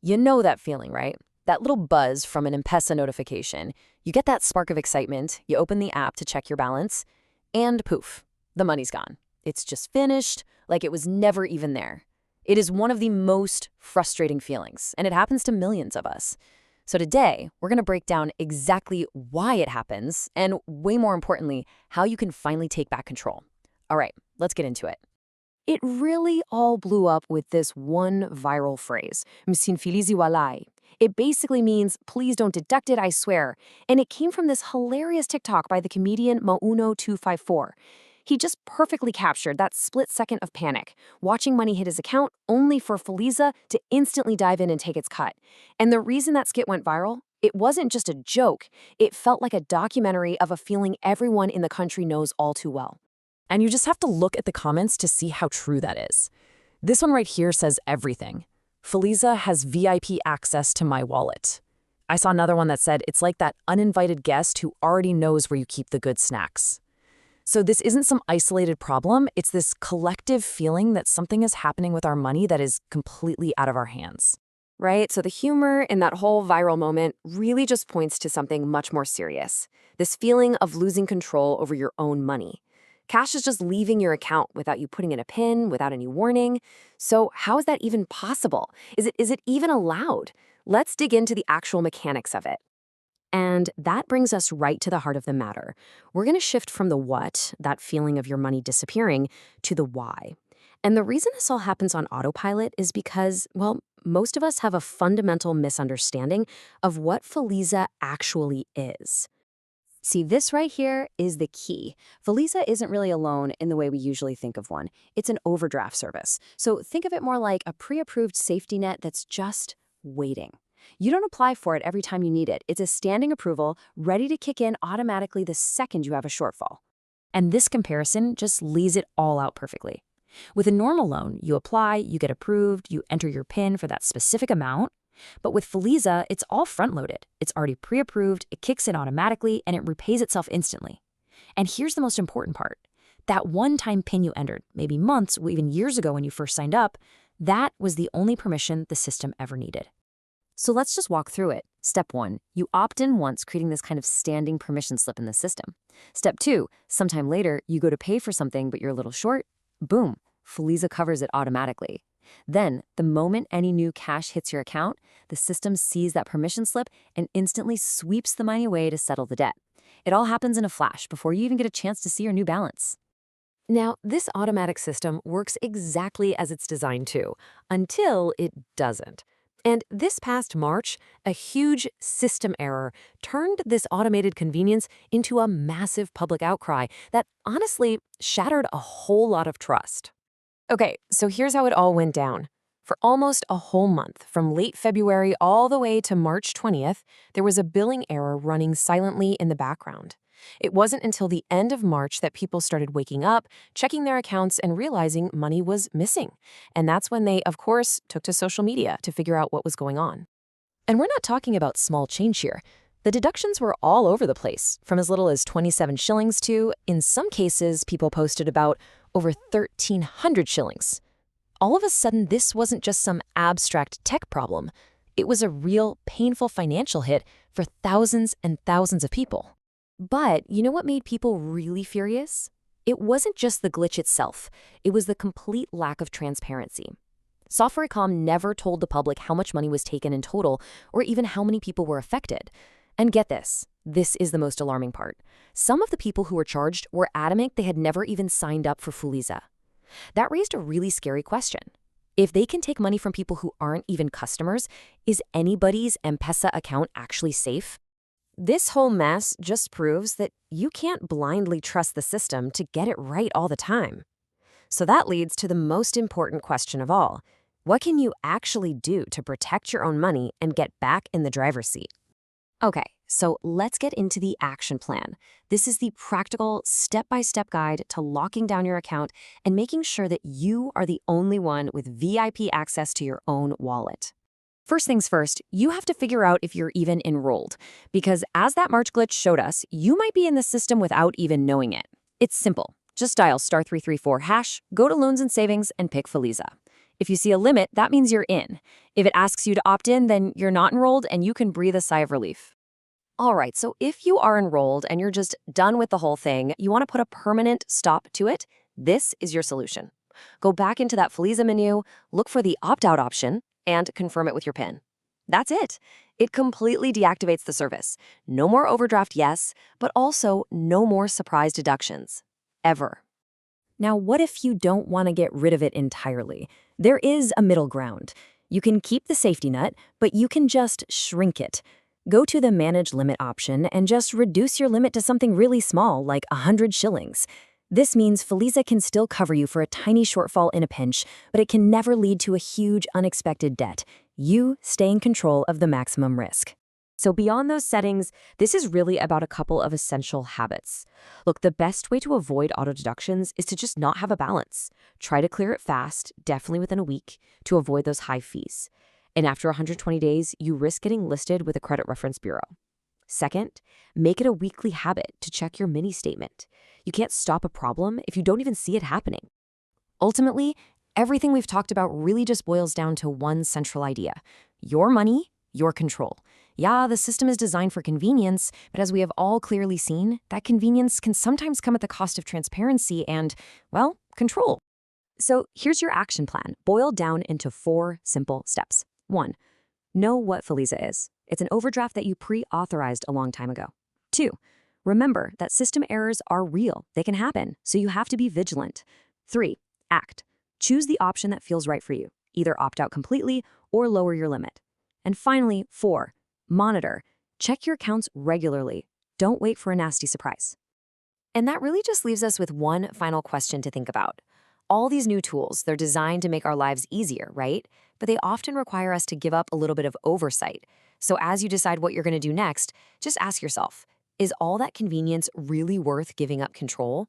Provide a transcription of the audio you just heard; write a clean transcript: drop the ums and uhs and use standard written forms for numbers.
You know that feeling, right? That little buzz from an M-Pesa notification. You get that spark of excitement, you open the app to check your balance, and poof, the money's gone. It's just finished, like it was never even there. It is one of the most frustrating feelings, and it happens to millions of us. So today, we're going to break down exactly why it happens, and way more importantly, how you can finally take back control. All right, let's get into it. It really all blew up with this one viral phrase, Msinifulizie Walaai. It basically means, please don't deduct it, I swear. And it came from this hilarious TikTok by the comedian Mauno254. He just perfectly captured that split second of panic, watching money hit his account only for Fuliza to instantly dive in and take its cut. And the reason that skit went viral, it wasn't just a joke. It felt like a documentary of a feeling everyone in the country knows all too well. And you just have to look at the comments to see how true that is. This one right here says everything. Fuliza has VIP access to my wallet. I saw another one that said it's like that uninvited guest who already knows where you keep the good snacks. So this isn't some isolated problem, it's this collective feeling that something is happening with our money that is completely out of our hands. Right? So the humor in that whole viral moment really just points to something much more serious. This feeling of losing control over your own money. Cash is just leaving your account without you putting in a PIN, without any warning. So how is that even possible? Is it even allowed? Let's dig into the actual mechanics of it. And that brings us right to the heart of the matter. We're going to shift from the what, that feeling of your money disappearing, to the why. And the reason this all happens on autopilot is because, well, most of us have a fundamental misunderstanding of what Fuliza actually is. See, this right here is the key. Fuliza isn't really a loan in the way we usually think of one. It's an overdraft service. So think of it more like a pre-approved safety net that's just waiting. You don't apply for it every time you need it. It's a standing approval, ready to kick in automatically the second you have a shortfall. And this comparison just lays it all out perfectly. With a normal loan, you apply, you get approved, you enter your PIN for that specific amount. But with Fuliza, it's all front-loaded. It's already pre-approved, it kicks in automatically, and it repays itself instantly. And here's the most important part. That one-time PIN you entered, maybe months or even years ago when you first signed up, that was the only permission the system ever needed. So let's just walk through it. Step 1, you opt in once, creating this kind of standing permission slip in the system. Step 2, sometime later, you go to pay for something but you're a little short. Boom, Fuliza covers it automatically. Then, the moment any new cash hits your account, the system sees that permission slip and instantly sweeps the money away to settle the debt. It all happens in a flash before you even get a chance to see your new balance. Now, this automatic system works exactly as it's designed to, until it doesn't. And this past March, a huge system error turned this automated convenience into a massive public outcry that honestly shattered a whole lot of trust. Okay, so here's how it all went down. For almost a whole month, from late February all the way to March 20th, there was a billing error running silently in the background. It wasn't until the end of March that people started waking up, checking their accounts, and realizing money was missing. And that's when they, of course, took to social media to figure out what was going on. And we're not talking about small change here. The deductions were all over the place, from as little as 27 shillings to, in some cases, people posted about over 1,300 shillings. All of a sudden, this wasn't just some abstract tech problem. It was a real, painful financial hit for thousands and thousands of people. But you know what made people really furious? It wasn't just the glitch itself. It was the complete lack of transparency. Safaricom never told the public how much money was taken in total or even how many people were affected. And get this is the most alarming part. Some of the people who were charged were adamant they had never even signed up for Fuliza. That raised a really scary question. If they can take money from people who aren't even customers, is anybody's M-Pesa account actually safe? This whole mess just proves that you can't blindly trust the system to get it right all the time. So that leads to the most important question of all. What can you actually do to protect your own money and get back in the driver's seat? Okay, so let's get into the action plan. This is the practical, step-by-step guide to locking down your account and making sure that you are the only one with VIP access to your own wallet. First things first, you have to figure out if you're even enrolled, because as that March glitch showed us, you might be in the system without even knowing it. It's simple. Just dial *334#, go to Loans and Savings, and pick Fuliza. If you see a limit, that means you're in. If it asks you to opt in, then you're not enrolled and you can breathe a sigh of relief. All right, so if you are enrolled and you're just done with the whole thing, you want to put a permanent stop to it, this is your solution. Go back into that Fuliza menu, look for the opt-out option, and confirm it with your PIN. That's it. It completely deactivates the service. No more overdraft, yes, but also no more surprise deductions. Ever. Now, what if you don't want to get rid of it entirely? There is a middle ground. You can keep the safety net, but you can just shrink it. Go to the Manage Limit option and just reduce your limit to something really small, like 100 shillings. This means Fuliza can still cover you for a tiny shortfall in a pinch, but it can never lead to a huge, unexpected debt. You stay in control of the maximum risk. So beyond those settings, this is really about a couple of essential habits. Look, the best way to avoid auto deductions is to just not have a balance. Try to clear it fast, definitely within a week, to avoid those high fees. And after 120 days, you risk getting listed with a credit reference bureau. Second, make it a weekly habit to check your mini statement. You can't stop a problem if you don't even see it happening. Ultimately, everything we've talked about really just boils down to one central idea: your money, your control. Yeah, the system is designed for convenience, but as we have all clearly seen, that convenience can sometimes come at the cost of transparency and, well, control. So here's your action plan, boiled down into 4 simple steps. 1. Know what Fuliza is. It's an overdraft that you pre-authorized a long time ago. 2. Remember that system errors are real. They can happen, so you have to be vigilant. 3. Act. Choose the option that feels right for you. Either opt out completely or lower your limit. And finally, 4. Monitor. Check your accounts regularly. Don't wait for a nasty surprise. And that really just leaves us with one final question to think about. All these new tools, they're designed to make our lives easier, right? But they often require us to give up a little bit of oversight. So as you decide what you're going to do next, just ask yourself, is all that convenience really worth giving up control?